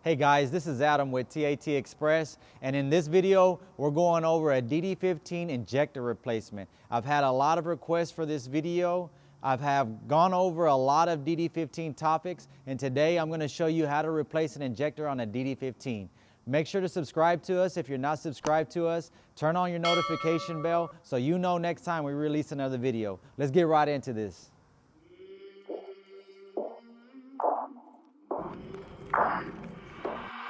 Hey guys, this is Adam with TAT Express, and in this video we're going over a DD15 injector replacement. I've had a lot of requests for this video. I've gone over a lot of DD15 topics, and today I'm going to show you how to replace an injector on a DD15. Make sure to subscribe to us if you're not subscribed to us. Turn on your notification bell so you know next time we release another video. Let's get right into this.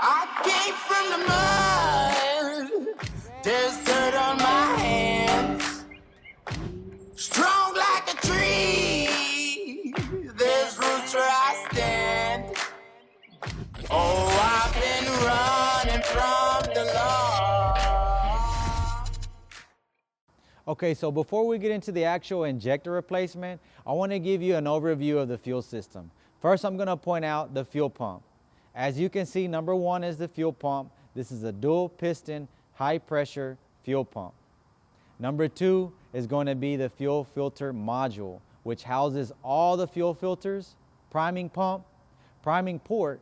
I came from the mud, there's dirt on my hands. Strong like a tree, there's roots where I stand. Oh, I've been running from the law. Okay, so before we get into the actual injector replacement, I want to give you an overview of the fuel system. First, I'm going to point out the fuel pump. As you can see, number one is the fuel pump. This is a dual piston, high pressure fuel pump. Number two is going to be the fuel filter module, which houses all the fuel filters, priming pump, priming port.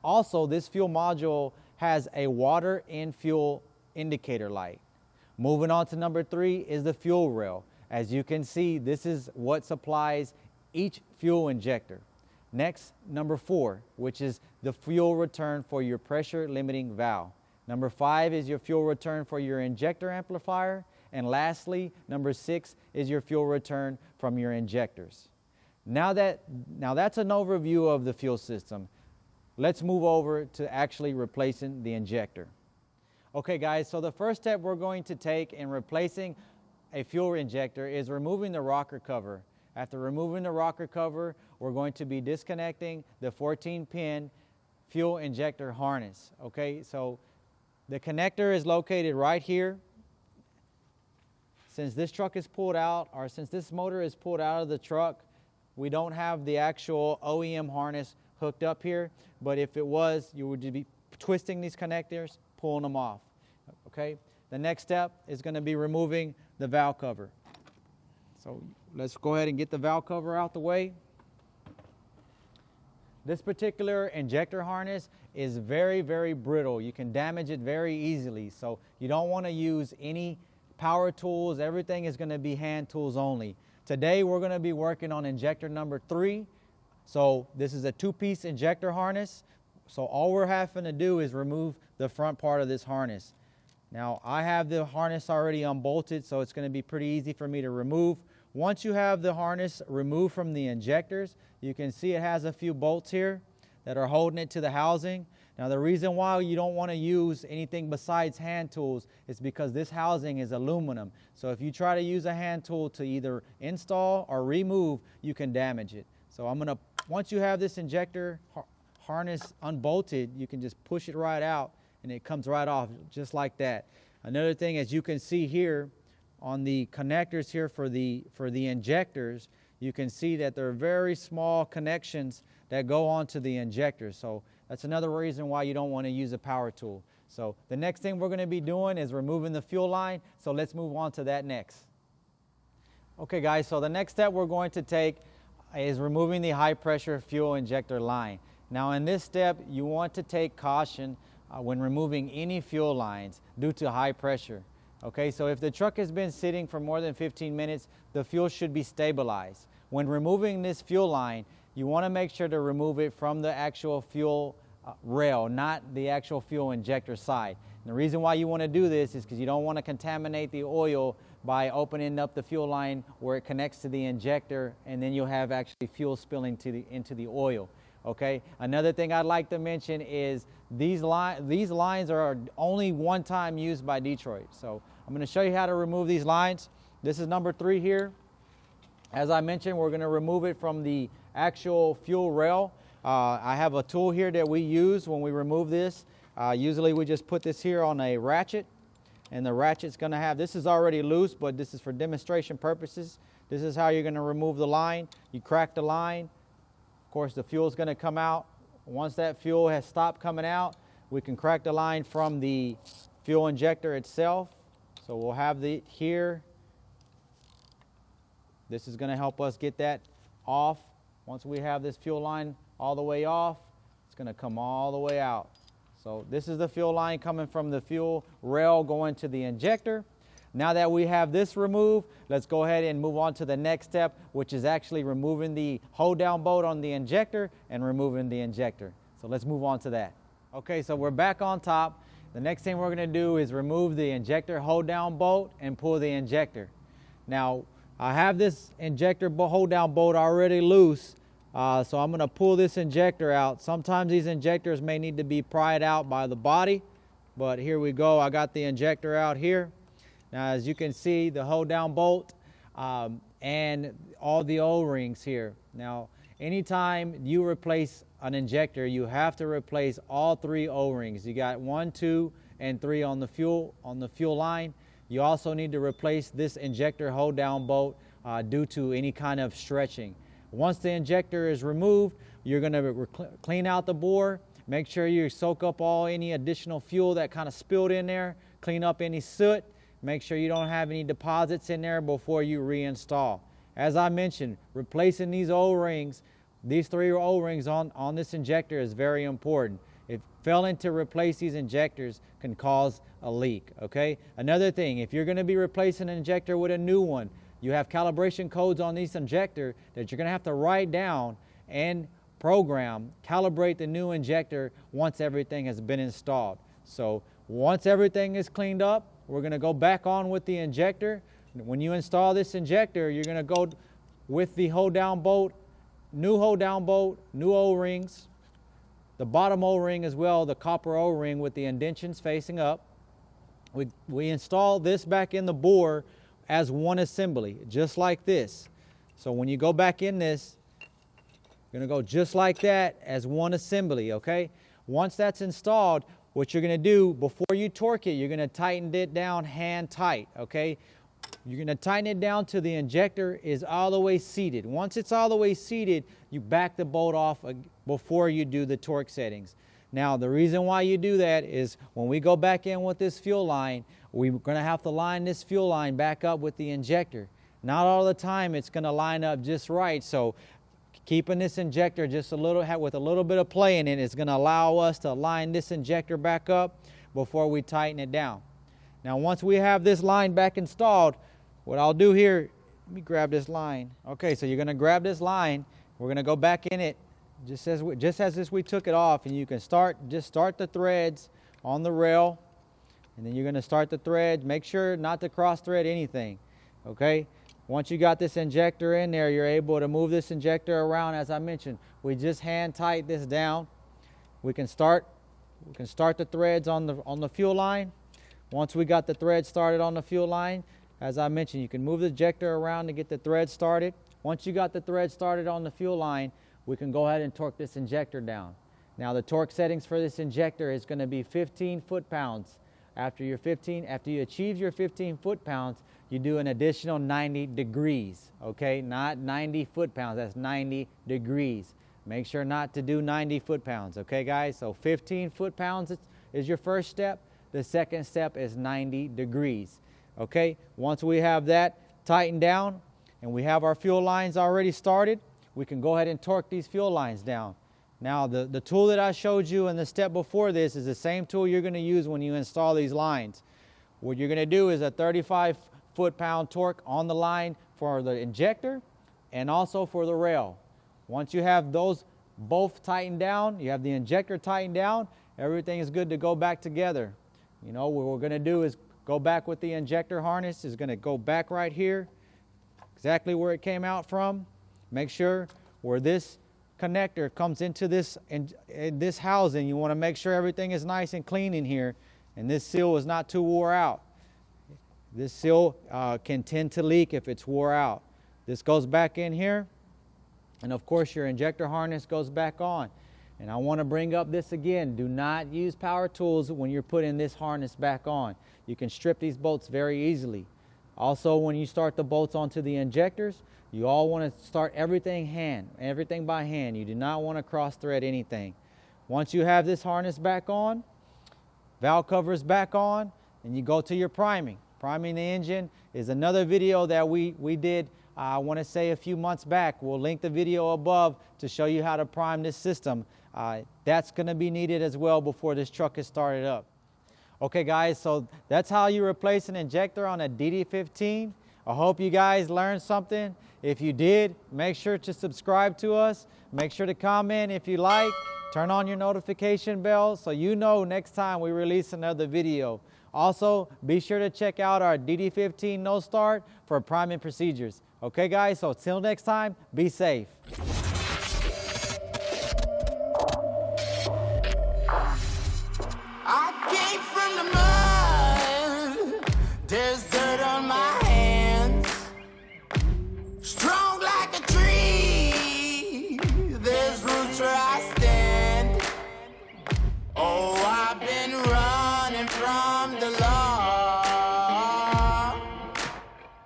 Also, this fuel module has a water and fuel indicator light. Moving on to number three is the fuel rail. As you can see, this is what supplies each fuel injector. Next, number four, which is the fuel return for your pressure limiting valve. Number five is your fuel return for your injector amplifier. And lastly, number six is your fuel return from your injectors. Now that's an overview of the fuel system. Let's move over to actually replacing the injector. Okay guys, so the first step we're going to take in replacing a fuel injector is removing the rocker cover. After removing the rocker cover, we're going to be disconnecting the 14-pin fuel injector harness. Okay, so the connector is located right here. Since this truck is pulled out, or since this motor is pulled out of the truck, we don't have the actual OEM harness hooked up here, but if it was, you would be twisting these connectors, pulling them off. Okay, the next step is going to be removing the valve cover. So let's go ahead and get the valve cover out the way. This particular injector harness is very, very brittle. You can damage it very easily. So you don't want to use any power tools. Everything is going to be hand tools only. Today we're going to be working on injector number 3. So this is a 2-piece injector harness. So all we're having to do is remove the front part of this harness. Now I have the harness already unbolted, so it's going to be pretty easy for me to remove. Once you have the harness removed from the injectors, you can see it has a few bolts here that are holding it to the housing. Now the reason why you don't want to use anything besides hand tools is because this housing is aluminum. So if you try to use a hand tool to either install or remove, you can damage it. So once you have this injector harness unbolted, you can just push it right out and it comes right off just like that. Another thing, as you can see here on the connectors here for the injectors, you can see that there are very small connections that go onto the injectors. So that's another reason why you don't want to use a power tool. So the next thing we're going to be doing is removing the fuel line. So let's move on to that next. Okay guys, so the next step we're going to take is removing the high pressure fuel injector line. Now in this step, you want to take caution when removing any fuel lines due to high pressure. Okay, so if the truck has been sitting for more than 15 minutes, the fuel should be stabilized. When removing this fuel line, you want to make sure to remove it from the actual fuel rail, not the actual fuel injector side. And the reason why you want to do this is because you don't want to contaminate the oil by opening up the fuel line where it connects to the injector, and then you'll have actually fuel spilling into the oil. Okay, another thing I'd like to mention is these lines are only one time used by Detroit. So I'm going to show you how to remove these lines. This is number 3 here. As I mentioned, we're going to remove it from the actual fuel rail. I have a tool here that we use when we remove this. Usually we just put this here on a ratchet, and the ratchet's going to have, this is already loose, but this is for demonstration purposes. This is how you're going to remove the line. You crack the line. Of course, the fuel is going to come out. Once that fuel has stopped coming out, we can crack the line from the fuel injector itself. So we'll have it here. This is going to help us get that off. Once we have this fuel line all the way off, it's gonna come all the way out. So this is the fuel line coming from the fuel rail going to the injector. Now that we have this removed, let's go ahead and move on to the next step, which is actually removing the hold down bolt on the injector and removing the injector. So let's move on to that. Okay, so we're back on top. The next thing we're gonna do is remove the injector hold down bolt and pull the injector. Now, I have this injector hold down bolt already loose, so I'm gonna pull this injector out. Sometimes these injectors may need to be pried out by the body, but here we go. I got the injector out here. Now, as you can see, the hold down bolt and all the O-rings here. Now, anytime you replace an injector, you have to replace all 3 O-rings. You got 1, 2, and 3 on the fuel line. You also need to replace this injector hold down bolt due to any kind of stretching. Once the injector is removed, you're going to clean out the bore. Make sure you soak up any additional fuel that kind of spilled in there. Clean up any soot. Make sure you don't have any deposits in there before you reinstall. As I mentioned, replacing these O-rings, these 3 O-rings on this injector is very important. If failing to replace these injectors can cause a leak, okay? Another thing, if you're going to be replacing an injector with a new one, you have calibration codes on this injector that you're going to have to write down and program, calibrate the new injector once everything has been installed. So once everything is cleaned up, we're going to go back on with the injector. When you install this injector, you're going to go with the hold down bolt, new O-rings, the bottom O-ring as well, the copper O-ring with the indentions facing up. We install this back in the bore as one assembly, just like this. So when you go back in this, you're going to go just like that as one assembly, okay? Once that's installed, what you're going to do before you torque it, you're going to tighten it down hand tight, okay? You're going to tighten it down till the injector is all the way seated. Once it's all the way seated, you back the bolt off before you do the torque settings. Now, the reason why you do that is when we go back in with this fuel line, we're going to have to line this fuel line back up with the injector. Not all the time it's going to line up just right, so keeping this injector just with a little bit of play in it is going to allow us to line this injector back up before we tighten it down. Now, once we have this line back installed, what I'll do here, let me grab this line. Okay, so you're going to grab this line. We're going to go back in it just as we took it off, and you can start the threads on the rail, and then you're going to start the threads. Make sure not to cross thread anything, okay? Once you got this injector in there, you're able to move this injector around. As I mentioned, we just hand tight this down. We can start the threads on the fuel line. Once we got the thread started on the fuel line, as I mentioned, you can move the injector around to get the thread started. Once you got the thread started on the fuel line, we can go ahead and torque this injector down. Now, the torque settings for this injector is going to be 15 foot-pounds. After you achieve your 15 foot-pounds, you do an additional 90 degrees, okay? Not 90 foot-pounds, that's 90 degrees. Make sure not to do 90 foot-pounds, okay, guys? So 15 foot-pounds is your first step. The second step is 90 degrees, okay? Once we have that tightened down and we have our fuel lines already started, we can go ahead and torque these fuel lines down. Now, the tool that I showed you in the step before this is the same tool you're going to use when you install these lines. What you're going to do is a 35 foot-pound torque on the line for the injector and also for the rail. Once you have those both tightened down, you have the injector tightened down, everything is good to go back together. You know, what we're going to do is go back with the injector harness. Is going to go back right here, exactly where it came out from. Make sure where this connector comes into this housing, you want to make sure everything is nice and clean in here, and this seal is not too wore out. This seal can tend to leak if it's wore out. This goes back in here, and of course your injector harness goes back on. And I want to bring up this again, do not use power tools when you're putting this harness back on. You can strip these bolts very easily. Also, when you start the bolts onto the injectors, you all want to start everything by hand. You do not want to cross thread anything. Once you have this harness back on, valve covers back on, and you go to your priming. Priming the engine is another video that we did I want to say a few months back. We'll link the video above to show you how to prime this system. That's going to be needed as well before this truck is started up. Okay guys, so that's how you replace an injector on a DD15. I hope you guys learned something. If you did, make sure to subscribe to us. Make sure to comment if you like. Turn on your notification bell so you know next time we release another video. Also, be sure to check out our DD15 No Start for priming procedures. Okay guys, so till next time, be safe. I came from the mud. There's dirt on my hands. Strong